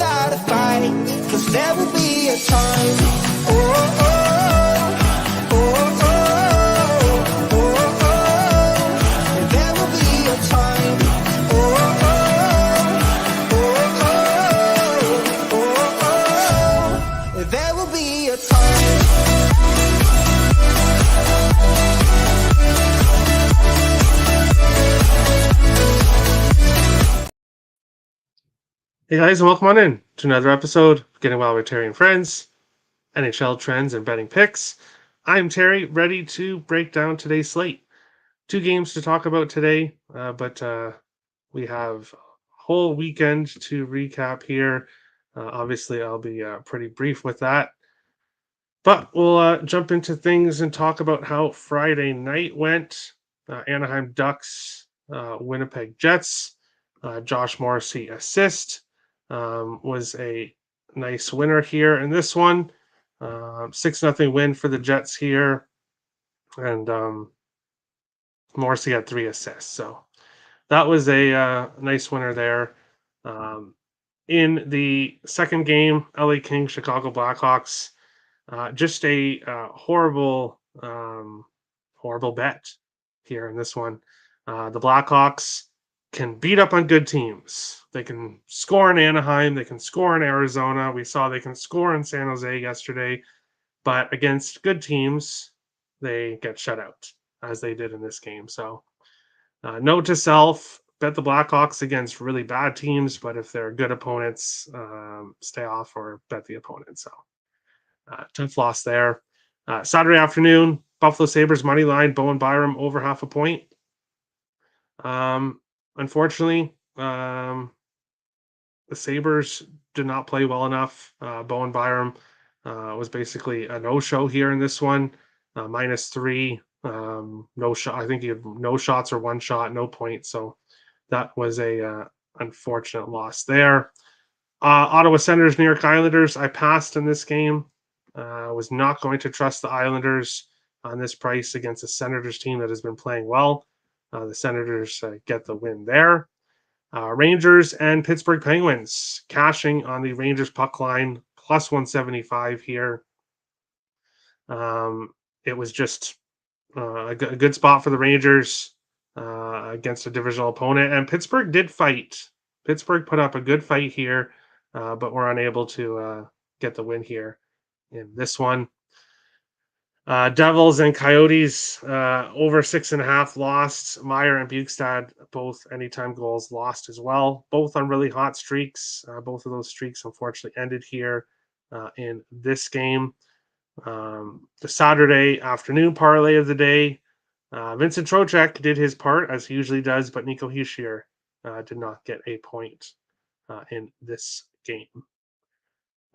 without a fight, 'cause there will be a time. Oh, oh, oh, oh, oh, oh, oh. And there will be a time. Oh, oh, oh, oh, oh, oh. And there will be a time. Hey guys, and welcome on in to another episode of Getting Wild with Terry and Friends, NHL trends and betting picks. I'm Terry, ready to break down today's slate. 2 games to talk about today, but we have a whole weekend to recap here. Obviously, I'll be pretty brief with that. But we'll jump into things and talk about how Friday night went. Anaheim Ducks, Winnipeg Jets, Josh Morrissey assist. Was a nice winner here in this one. 6-0 win for the Jets here. And Morrissey had 3 assists. So that was a nice winner there. In the second game, LA Kings, Chicago Blackhawks. Just a horrible bet here in this one. The Blackhawks can beat up on good teams. They can score in Anaheim. They can score in Arizona. We saw they can score in San Jose yesterday. But against good teams, they get shut out, as they did in this game. So note to self, bet the Blackhawks against really bad teams. But if they're good opponents, stay off or bet the opponent. So tough loss there. Saturday afternoon, Buffalo Sabres money line, Bowen Byram over 0.5 point. Unfortunately, the Sabres did not play well enough. Bowen Byram was basically a no-show here in this one. -3, no shot. I think he had no shots or 1 shot, no points. So that was a unfortunate loss there. Ottawa Senators, New York Islanders. I passed in this game. Was not going to trust the Islanders on this price against a Senators team that has been playing well. The Senators get the win there. Rangers and Pittsburgh Penguins cashing on the Rangers puck line, plus 175 here. It was just a good spot for the Rangers against a divisional opponent. And Pittsburgh did fight. Pittsburgh put up a good fight here, but were unable to get the win here in this one. Devils and Coyotes over 6.5 lost. Meyer and Bukestad both anytime goals lost as well. Both on really hot streaks. Both of those streaks unfortunately ended here in this game. The Saturday afternoon parlay of the day. Vincent Trocheck did his part as he usually does, but Nico Hischier did not get a point in this game.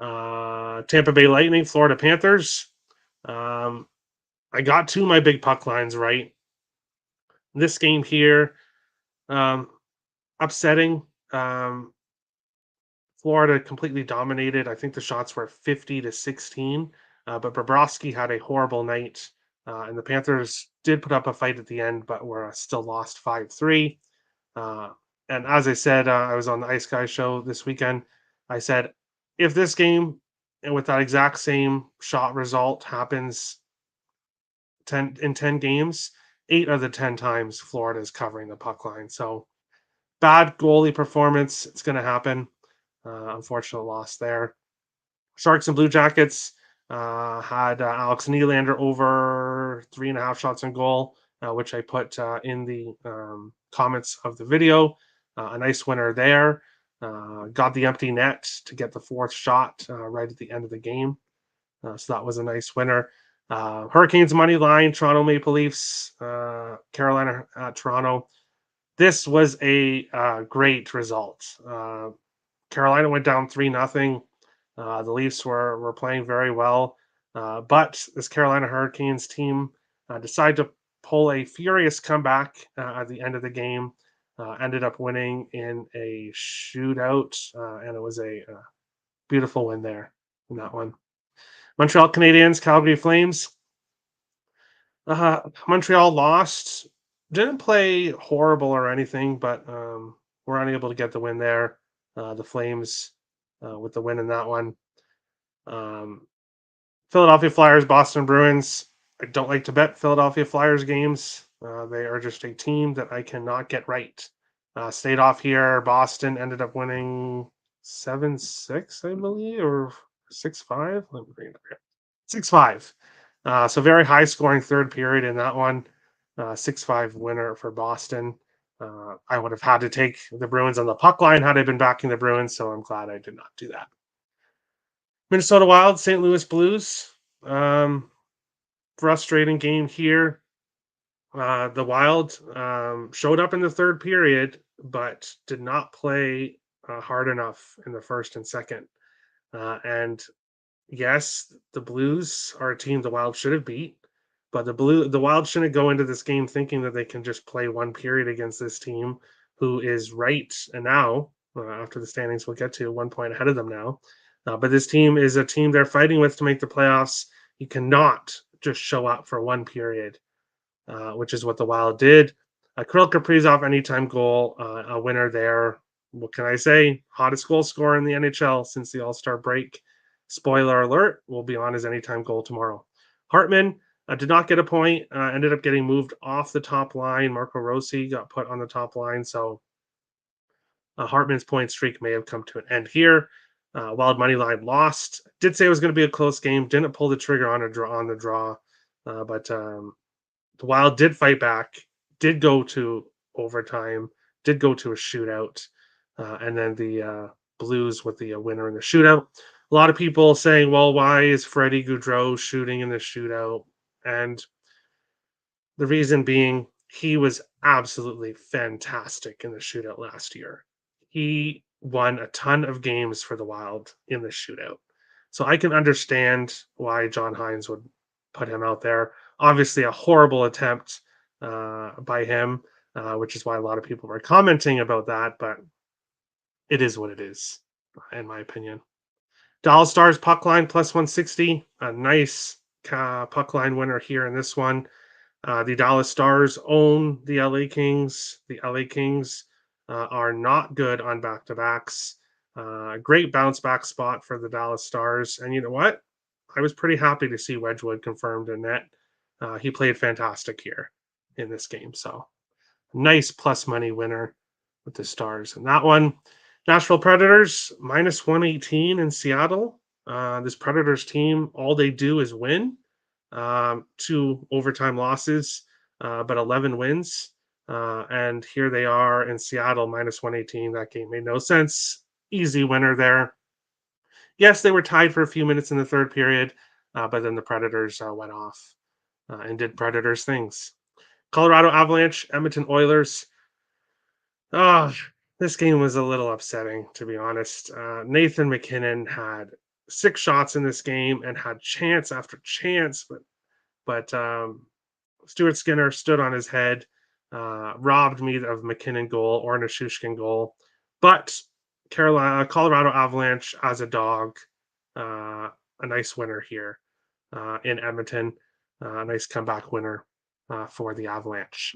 Tampa Bay Lightning, Florida Panthers. I got 2 of my big puck lines right. This game here, upsetting. Florida completely dominated. I think the shots were 50-16, but Bobrovsky had a horrible night, and the Panthers did put up a fight at the end, but were still lost 5-3. And as I said, I was on the Ice Guy show this weekend. I said, if this game and with that exact same shot result happens 10 games, 8 of the 10 times Florida is covering the puck line. So bad goalie performance. It's going to happen. Unfortunate loss there. Sharks and Blue Jackets had Alex Nylander over 3.5 shots on goal, which I put in the comments of the video. A nice winner there. Got the empty net to get the 4th shot right at the end of the game. So that was a nice winner. Hurricanes money line, Toronto Maple Leafs, Carolina at Toronto. This was a great result. Carolina went down 3-0. The Leafs were playing very well. But this Carolina Hurricanes team decided to pull a furious comeback at the end of the game. Ended up winning in a shootout, and it was a beautiful win there in that one. Montreal Canadiens, Calgary Flames. Montreal lost. Didn't play horrible or anything, but were unable to get the win there. The Flames with the win in that one. Philadelphia Flyers, Boston Bruins. I don't like to bet Philadelphia Flyers games. They are just a team that I cannot get right. Stayed off here. Boston ended up winning 7-6, I believe, or 6-5. Let me bring it up here. 6-5. So very high scoring third period in that one. 6-5 winner for Boston. I would have had to take the Bruins on the puck line had I been backing the Bruins, so I'm glad I did not do that. Minnesota Wild, St. Louis Blues. Frustrating game here. The Wild showed up in the third period, but did not play hard enough in the first and second. And yes, the Blues are a team the Wild should have beat, but the Wild shouldn't go into this game thinking that they can just play one period against this team who is right and now after the standings we'll get to 1 point ahead of them now. But this team is a team they're fighting with to make the playoffs. You cannot just show up for one period, which is what the Wild did. Kirill Kaprizov anytime goal, a winner there. What can I say? Hottest goal scorer in the NHL since the All-Star break. Spoiler alert, will be on his anytime goal tomorrow. Hartman did not get a point, ended up getting moved off the top line. Marco Rossi got put on the top line, so Hartman's point streak may have come to an end here. Wild money line lost. Did say it was going to be a close game. Didn't pull the trigger on the draw, but the Wild did fight back. Did go to overtime. Did go to a shootout, and then the Blues with the winner in the shootout. A lot of people saying, "Well, why is Freddie Gaudreau shooting in the shootout?" And the reason being, he was absolutely fantastic in the shootout last year. He won a ton of games for the Wild in the shootout. So I can understand why John Hines would put him out there. Obviously, a horrible attempt by him, which is why a lot of people were commenting about that, but it is what it is, in my opinion. Dallas Stars puck line plus 160. A nice puck line winner here in this one. The Dallas Stars own the LA Kings. The LA Kings are not good on back to backs. Great bounce back spot for the Dallas Stars. And you know what? I was pretty happy to see Wedgwood confirmed in net. He played fantastic here in this game. So nice plus money winner with the Stars. And that one, Nashville Predators minus 118 in Seattle. This Predators team, all they do is win. 2 overtime losses, but 11 wins. And here they are in Seattle, minus 118. That game made no sense. Easy winner there. Yes, they were tied for a few minutes in the third period, but then the Predators went off and did Predators things. Colorado Avalanche, Edmonton Oilers. Oh, this game was a little upsetting, to be honest. Nathan McKinnon had 6 shots in this game and had chance after chance, but Stuart Skinner stood on his head, robbed me of McKinnon goal or Nichushkin goal. But Colorado Avalanche as a dog, a nice winner here in Edmonton. A nice comeback winner for the Avalanche.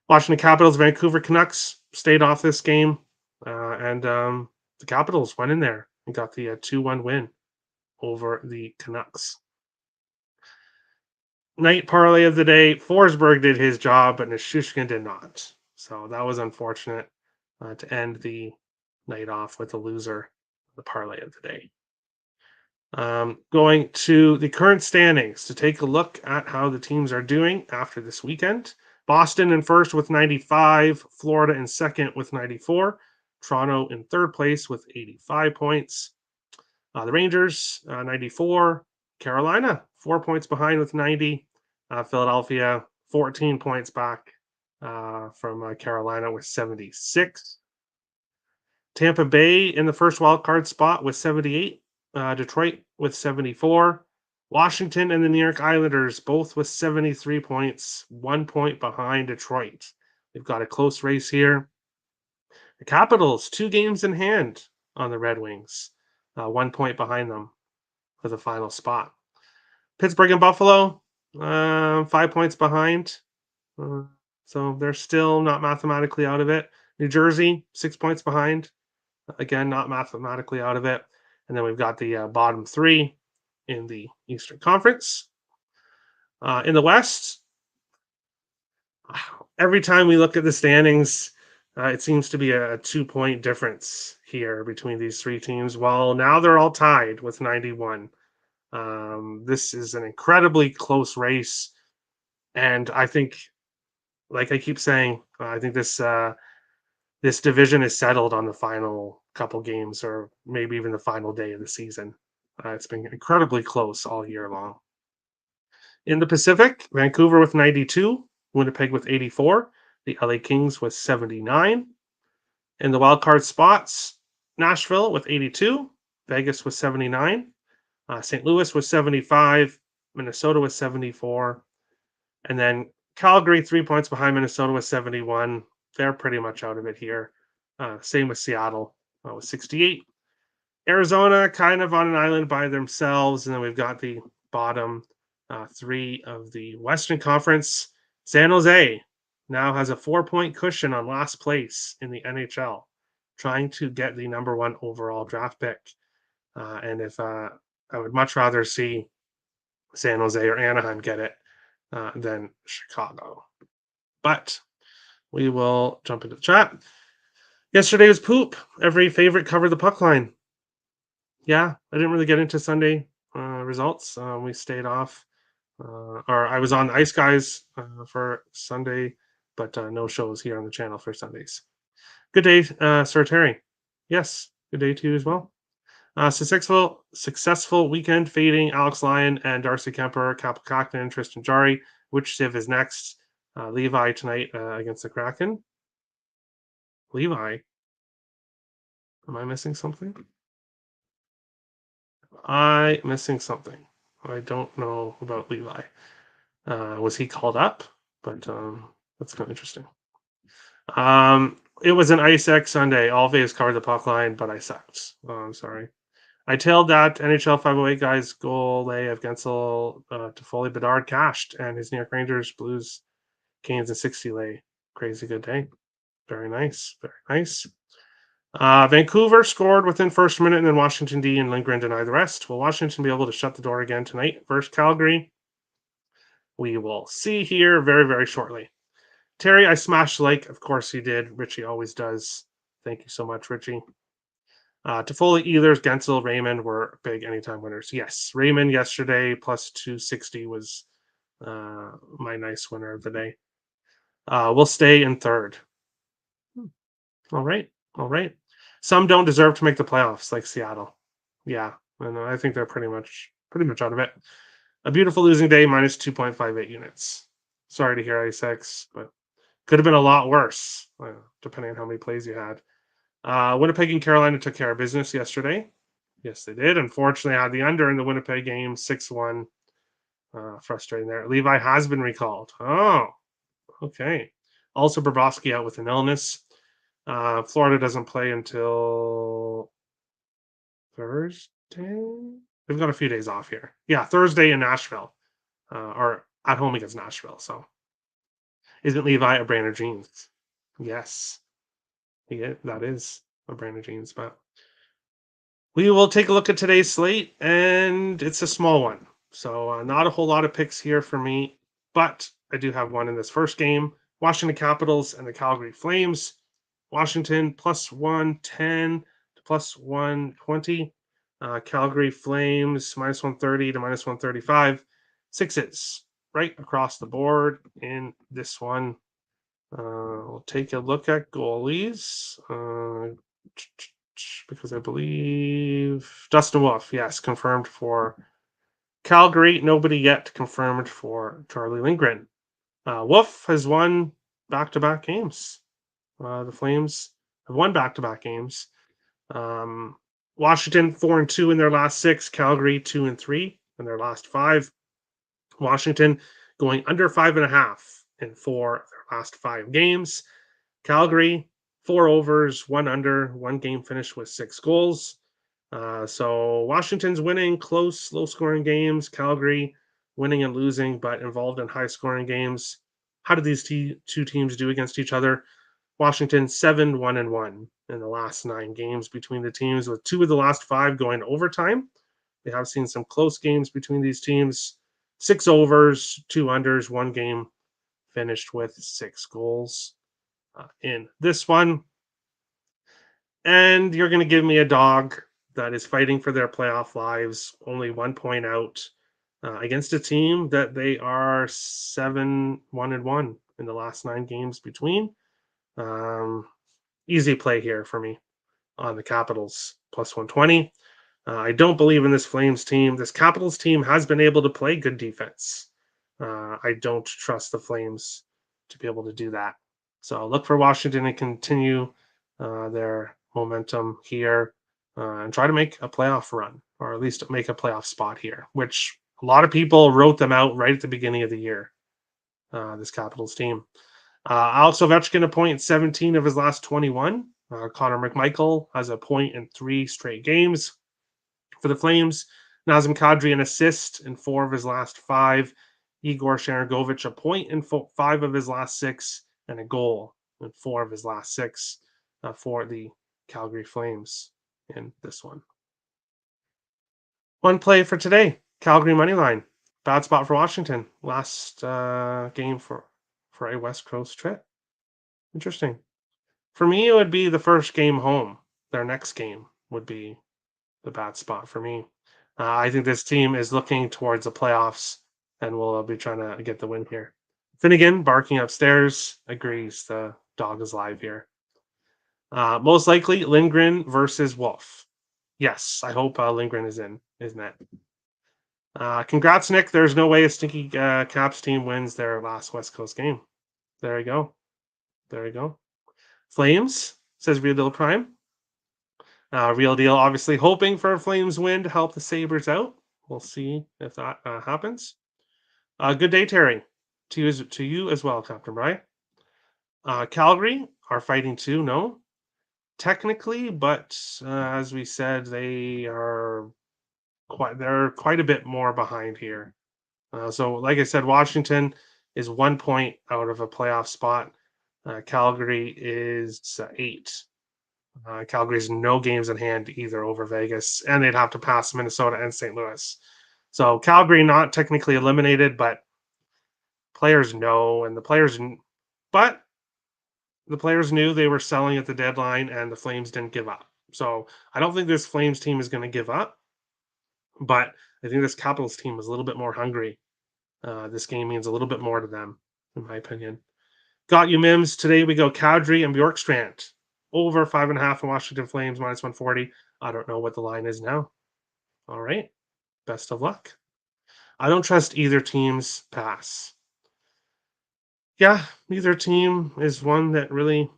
Washington Capitals, Vancouver Canucks stayed off this game, and the Capitals went in there and got the 2-1 win over the Canucks. Night parlay of the day, Forsberg did his job, but Nichushkin did not. So that was unfortunate to end the night off with a loser, the parlay of the day. Going to the current standings to take a look at how the teams are doing after this weekend. Boston in first with 95, Florida in second with 94, Toronto in third place with 85 points. The Rangers, 94, Carolina, 4 points behind with 90. Philadelphia, 14 points back from Carolina with 76. Tampa Bay in the first wild card spot with 78. Detroit with 74. Washington and the New York Islanders both with 73 points, 1 point behind Detroit. They've got a close race here. The Capitals, 2 games in hand on the Red Wings, 1 point behind them for the final spot. Pittsburgh and Buffalo, 5 points behind. So they're still not mathematically out of it. New Jersey, 6 points behind. Again, not mathematically out of it. And then we've got the bottom three in the Eastern Conference. In the West, every time we look at the standings, it seems to be a 2 point difference here between these three teams. Well, now they're all tied with 91. This is an incredibly close race. And I think, like I keep saying, I think this division is settled on the final couple games or maybe even the final day of the season. It's been incredibly close all year long. In the Pacific, Vancouver with 92, Winnipeg with 84, the LA Kings with 79. In the wildcard spots, Nashville with 82, Vegas with 79, St. Louis with 75, Minnesota with 74, and then Calgary 3 points behind Minnesota with 71. They're pretty much out of it here. Same with Seattle with 68. Arizona kind of on an island by themselves, and then we've got the bottom three of the Western Conference. San Jose now has a 4 point cushion on last place in the NHL, trying to get the number one overall draft pick. And if I would much rather see San Jose or Anaheim get it than Chicago. But we will jump into the chat. Yesterday was poop. Every favorite covered the puck line. Yeah, I didn't really get into Sunday results. We stayed off. Or I was on Ice Guys for Sunday, but no shows here on the channel for Sundays. Good day, Sir Terry. Yes, good day to you as well. Successful weekend fading Alex Lyon and Darcy Kemper, Kapokaknen, and Tristan Jarry. Which Civ is next? Levi tonight against the Kraken. Levi? Am I missing something? I don't know about Levi. Was he called up? But that's kind of interesting. It was an Ice X Sunday. Always covered the puck line, but I sucked. I'm sorry. I tailed that NHL 508 guy's goal lay of Gensel to Foley Bedard cashed, and his New York Rangers, Blues, Canes, and 60 lay. Crazy good day. Very nice. Very nice. Vancouver scored within first minute, and then Washington D and Lindgren denied the rest. Will Washington be able to shut the door again tonight versus Calgary? We will see here very, very shortly. Terry, I smashed like. Of course he did. Richie always does. Thank you so much, Richie. Toffoli, Ehlers, Gensel, Raymond were big anytime winners. Yes, Raymond yesterday plus 260 was my nice winner of the day. We'll stay in third. All right. Some don't deserve to make the playoffs, like Seattle. Yeah, and I think they're pretty much out of it. A beautiful losing day, minus 2.58 units. Sorry to hear Ice, but could have been a lot worse, depending on how many plays you had. Winnipeg and Carolina took care of business yesterday. Yes, they did. Unfortunately, I had the under in the Winnipeg game, 6-1. Frustrating there. Levi has been recalled. Oh, okay. Also, Bobrovsky out with an illness. Florida doesn't play until Thursday. They've got a few days off here. Yeah, Thursday in Nashville, or at home against Nashville. So, isn't Levi a brand of jeans? Yes, that is a brand of jeans. But we will take a look at today's slate, and it's a small one. So, not a whole lot of picks here for me, but I do have one in this first game: Washington Capitals and the Calgary Flames. Washington plus 110 to plus 120. Calgary Flames minus 130 to minus 135. Sixes right across the board in this one. We'll take a look at goalies because I believe Dustin Wolf, yes, confirmed for Calgary. Nobody yet confirmed for Charlie Lindgren. Wolf has won back-to-back games. The Flames have won back-to-back games. Washington 4-2 in their last 6. Calgary 2-3 in their last 5. Washington going under 5.5 in 4 of their last 5 games. Calgary 4 overs, 1 under, 1 game finish with 6 goals. So Washington's winning close, low-scoring games. Calgary winning and losing, but involved in high-scoring games. How did these two teams do against each other? Washington 7-1-1 in the last 9 games between the teams, with 2 of the last 5 going to overtime. We have seen some close games between these teams. 6 overs, 2 unders, 1 game finished with 6 goals in this one. And you're going to give me a dog that is fighting for their playoff lives, only 1 point out against a team that they are 7-1-1 in the last 9 games between. Easy play here for me on the Capitals plus 120. I don't believe in this Flames team. This Capitals team has been able to play good defense. I don't trust the Flames to be able to do that. So look for Washington to continue their momentum here and try to make a playoff run, or at least make a playoff spot here, which a lot of people wrote them out right at the beginning of the year, this Capitals team. Alex Ovechkin, a point in 17 of his last 21. Connor McMichael has a point in 3 straight games for the Flames. Nazem Kadri, an assist in 4 of his last 5. Igor Sharangovich, a point in 5 of his last 6, and a goal in 4 of his last 6 for the Calgary Flames in this one. One play for today, Calgary money line. Bad spot for Washington. Last game for a West Coast trip. Interesting. For me, it would be the first game home. Their next game would be the bad spot for me. I think this team is looking towards the playoffs and will be trying to get the win here. Finnegan, barking upstairs, agrees the dog is live here. Most likely, Lindgren versus Wolf. Yes, I hope Lindgren is in it. Congrats, Nick. There's no way a stinky Caps team wins their last West Coast game. There you go. Flames, says Real Deal Prime. Real Deal, obviously hoping for a Flames win to help the Sabres out. We'll see if that happens. Good day, Terry. To you as well, Captain Brian. Calgary are fighting too, no? Technically, but as we said, they're quite a bit more behind here. So, like I said, Washington is 1 point out of a playoff spot. Calgary is 8. Calgary's no games in hand either over Vegas, and they'd have to pass Minnesota and St. Louis. So Calgary not technically eliminated, but players know, but the players knew they were selling at the deadline, and the Flames didn't give up. So I don't think this Flames team is going to give up, but I think this Capitals team is a little bit more hungry. This game means a little bit more to them, in my opinion. Got you, Mims. Today we go Calgary and Bjorkstrand. Over 5.5 in Washington Flames, minus 140. I don't know what the line is now. All right. Best of luck. I don't trust either team's pass. Yeah, neither team is one that really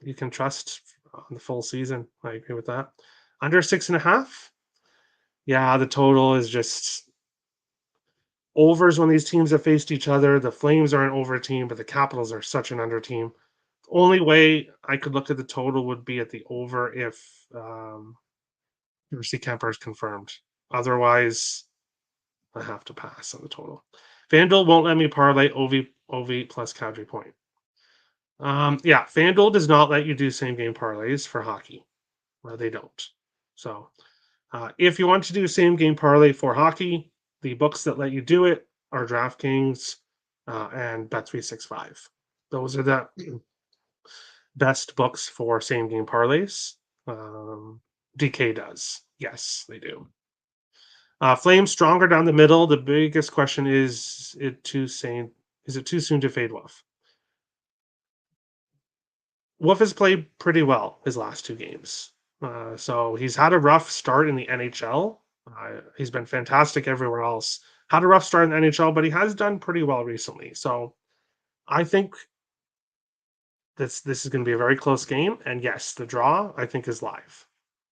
you can trust on the full season. I agree with that. Under 6.5. Yeah, the total is just overs when these teams have faced each other. The Flames are an over team, but the Capitals are such an under team. Only way I could look at the total would be at the over if Mercy Kemper is confirmed. Otherwise, I have to pass on the total. FanDuel won't let me parlay OV plus Calgary point. Yeah, FanDuel does not let you do same game parlays for hockey. Well, they don't. So if you want to do same game parlay for hockey, the books that let you do it are DraftKings and Bet365. Those are the best books for same game parlays. DK does. Yes, they do. Flames stronger down the middle. The biggest question is it too soon to fade Wolf? Wolf has played pretty well his last 2 games. So he's had a rough start in the NHL. He's been fantastic everywhere else. Had a rough start in the NHL, but he has done pretty well recently. So I think this is going to be a very close game. And yes, the draw I think is live.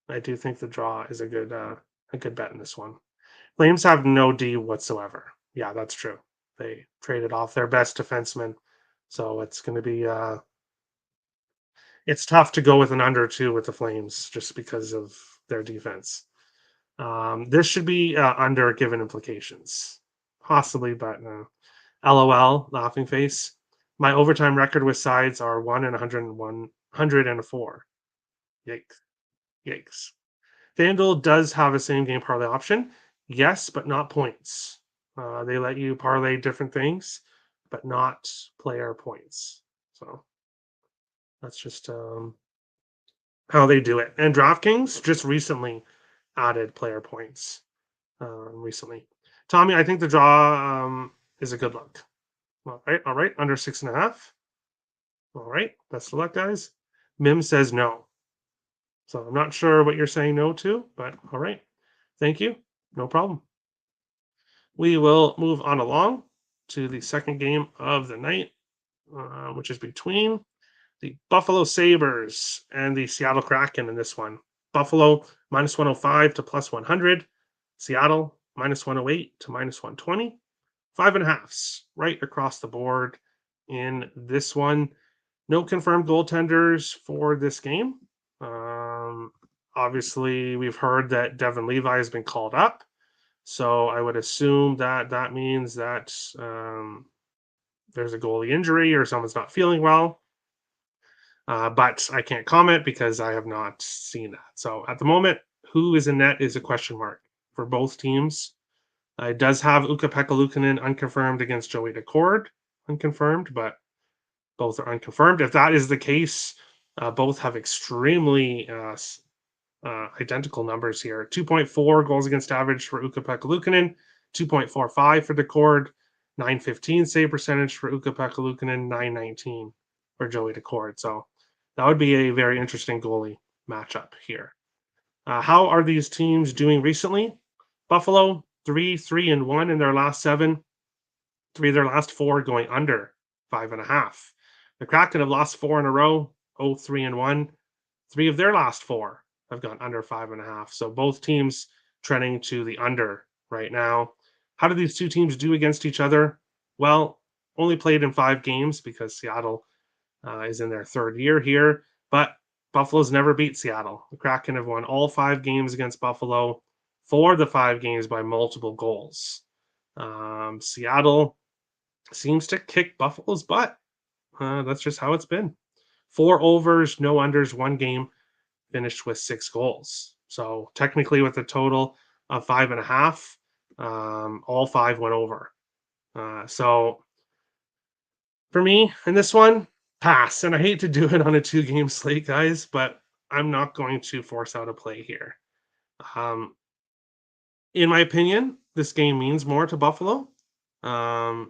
I do think the draw is a good bet in this one. Flames have no D whatsoever. Yeah, that's true. They traded off their best defenseman, so it's going to be it's tough to go with an under 2 with the Flames just because of their defense. This should be under given implications, possibly, but LOL, laughing face. My overtime record with sides are 1 and 104. Yikes. Yikes. FanDuel does have a same game parlay option. Yes, but not points. They let you parlay different things, but not player points. So that's just how they do it. And DraftKings just recently added player points. Recently, Tommy, I think the draw is a good look. All right, under 6.5. All right, best of luck, guys. Mim says no. So I'm not sure what you're saying no to, but all right. Thank you. No problem. We will move on along to the second game of the night, which is between the Buffalo Sabres and the Seattle Kraken in this one. Buffalo minus 105 to plus 100. Seattle minus 108 to minus 120. 5.5s right across the board in this one. No confirmed goaltenders for this game. Obviously, we've heard that Devin Levi has been called up. So I would assume that that means that there's a goalie injury or someone's not feeling well. But I can't comment because I have not seen that. So at the moment, who is in net is a question mark for both teams. It does have Ukko-Pekka Luukkonen unconfirmed against Joey Daccord, unconfirmed, but both are unconfirmed. If that is the case, both have extremely identical numbers here. 2.4 goals against average for Ukko-Pekka Luukkonen, 2.45 for Daccord, 915 save percentage for Ukko-Pekka Luukkonen, 919 for Joey Daccord. So that would be a very interesting goalie matchup here. How are these teams doing recently? Buffalo 3-3-1 in their last 7. 3 of their last 4 going under 5.5. The Kraken have lost 4 in a row, 0-3-1. 3 of their last 4 have gone under 5.5. So both teams trending to the under right now. How do these two teams do against each other? Well, only played in 5 games because Seattle is in their 3rd year here, but Buffalo's never beat Seattle. The Kraken have won all 5 games against Buffalo, 4 of the 5 games by multiple goals. Seattle seems to kick Buffalo's butt. That's just how it's been. 4 overs, no unders, 1 game, finished with 6 goals. So technically, with a total of 5.5, all 5 went over. So for me in this one, pass. And I hate to do it on a 2-game slate, guys, but I'm not going to force out a play here. In my opinion, this game means more to Buffalo. But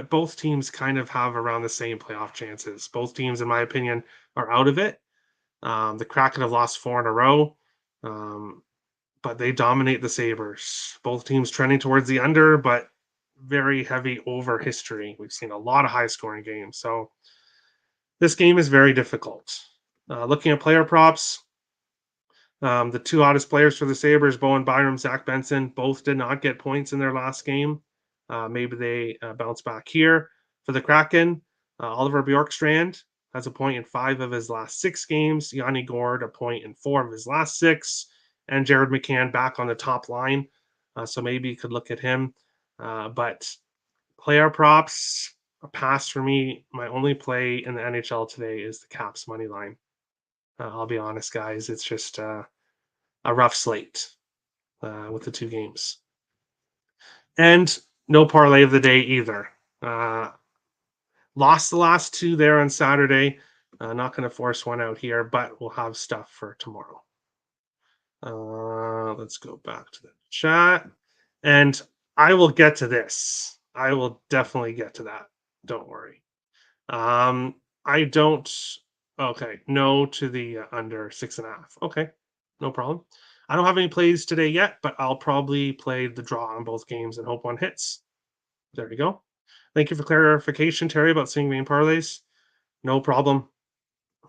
both teams kind of have around the same playoff chances. Both teams, in my opinion, are out of it. The Kraken have lost 4 in a row, but they dominate the Sabres. Both teams trending towards the under, but very heavy over history. We've seen a lot of high-scoring games. So this game is very difficult. Looking at player props, the 2 hottest players for the Sabres, Bowen Byram, Zach Benson, both did not get points in their last game. Maybe they bounce back here. For the Kraken, Oliver Bjorkstrand has a point in 5 of his last 6 games. Yanni Gord, a point in 4 of his last 6. And Jared McCann back on the top line. So maybe you could look at him. But player props, a pass for me. My only play in the NHL today is the Caps money line. I'll be honest, guys. It's just a rough slate with the 2 games. And no parlay of the day either. Lost the last 2 there on Saturday. Not going to force one out here, but we'll have stuff for tomorrow. Let's go back to the chat. And I will get to this. I will definitely get to that. Don't worry. I don't. Okay. No to the under 6.5. Okay. No problem. I don't have any plays today yet, but I'll probably play the draw on both games and hope one hits. There you go. Thank you for clarification, Terry, about seeing main parlays. No problem.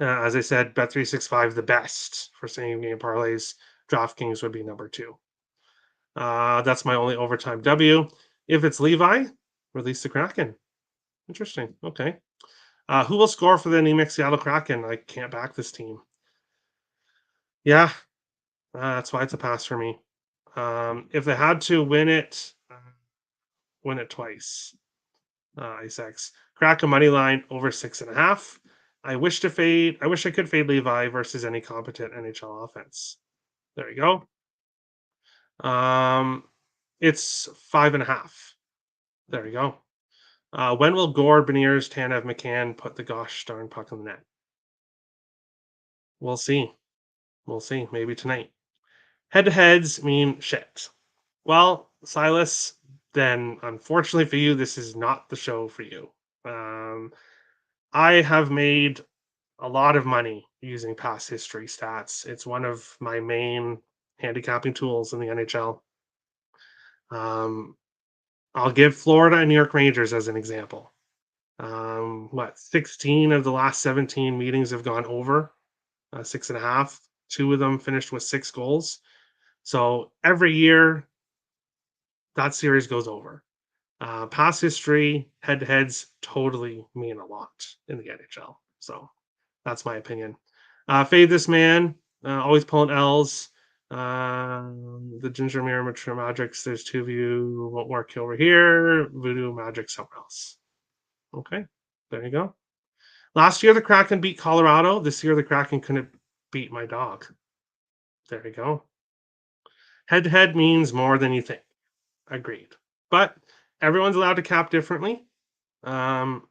As I said, Bet365 the best for same game parlays. DraftKings would be number 2. That's my only overtime W. If it's Levi, release the Kraken. Interesting. Okay. Who will score for the anemic Seattle Kraken? I can't back this team. Yeah, that's why it's a pass for me. If they had to win it twice. Isaacs. Kraken money line over 6.5. I wish I could fade Levi versus any competent NHL offense. There you go. It's 5.5. There you go. When will Gore, Beniers, Tanev, McCann put the gosh darn puck in the net? We'll see. We'll see. Maybe tonight. Head-to-heads mean shit. Well, Silas, then unfortunately for you, this is not the show for you. I have made a lot of money using past history stats. It's one of my main handicapping tools in the NHL. I'll give Florida and New York Rangers as an example. 16 of the last 17 meetings have gone over 6.5. 2 of them finished with 6 goals. So every year, that series goes over. Past history, head-to-heads totally mean a lot in the NHL. So that's my opinion. Fade this man, always pulling L's. The Ginger Mirror Mature Magics, there's 2 of you, won't work over here. Voodoo Magic somewhere else. Okay, there you go. Last year, the Kraken beat Colorado. This year, the Kraken couldn't beat my dog. There you go. Head-to-head means more than you think. Agreed. But everyone's allowed to cap differently. Not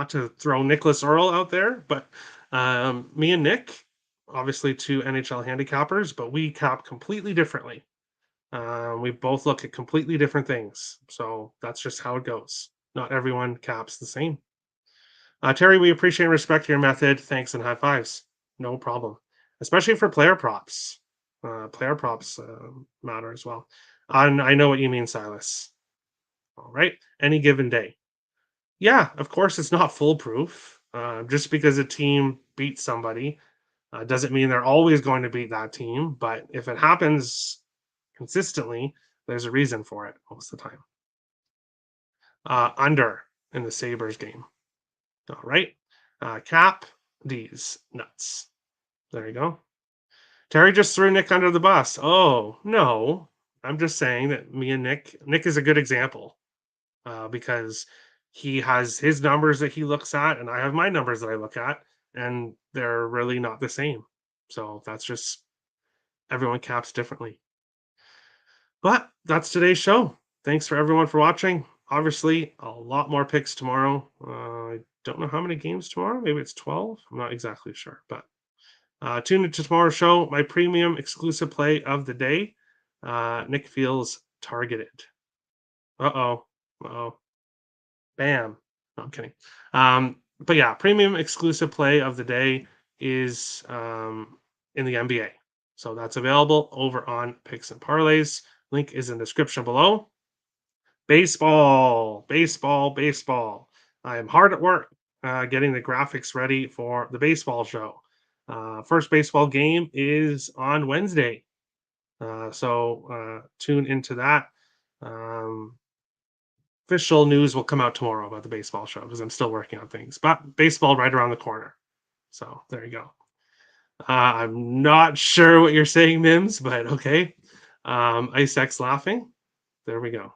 to throw Nicholas Earl out there, but me and Nick, obviously 2 NHL handicappers, but we cap completely differently. We both look at completely different things. So that's just how it goes. Not everyone caps the same. Terry, we appreciate and respect your method. Thanks and high fives. No problem. Especially for player props. Player props matter as well. And I know what you mean, Silas. All right. Any given day. Yeah, of course, it's not foolproof. Just because a team beats somebody doesn't mean they're always going to beat that team. But if it happens consistently, there's a reason for it most of the time. Under in the Sabres game. All right. Cap these nuts. There you go. Terry just threw Nick under the bus. Oh, no. I'm just saying that me and Nick is a good example because he has his numbers that he looks at, and I have my numbers that I look at, and they're really not the same. So that's just everyone caps differently. But that's today's show. Thanks for everyone for watching. Obviously, a lot more picks tomorrow. I don't know how many games tomorrow. Maybe it's 12. I'm not exactly sure, but tune into tomorrow's show. My premium exclusive play of the day. Nick feels targeted. Uh-oh. Bam. No, I'm kidding. But yeah, premium exclusive play of the day is in the NBA. So that's available over on Picks and Parlays. Link is in the description below. Baseball. I am hard at work getting the graphics ready for the baseball show. First baseball game is on Wednesday. So tune into that. Official news will come out tomorrow about the baseball show because I'm still working on things. But baseball right around the corner. So there you go. I'm not sure what you're saying, Mims, but okay. IceX laughing. There we go.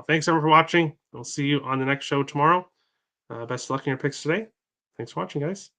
Thanks everyone for watching. We'll see you on the next show tomorrow. Best of luck in your picks today. Thanks for watching, guys.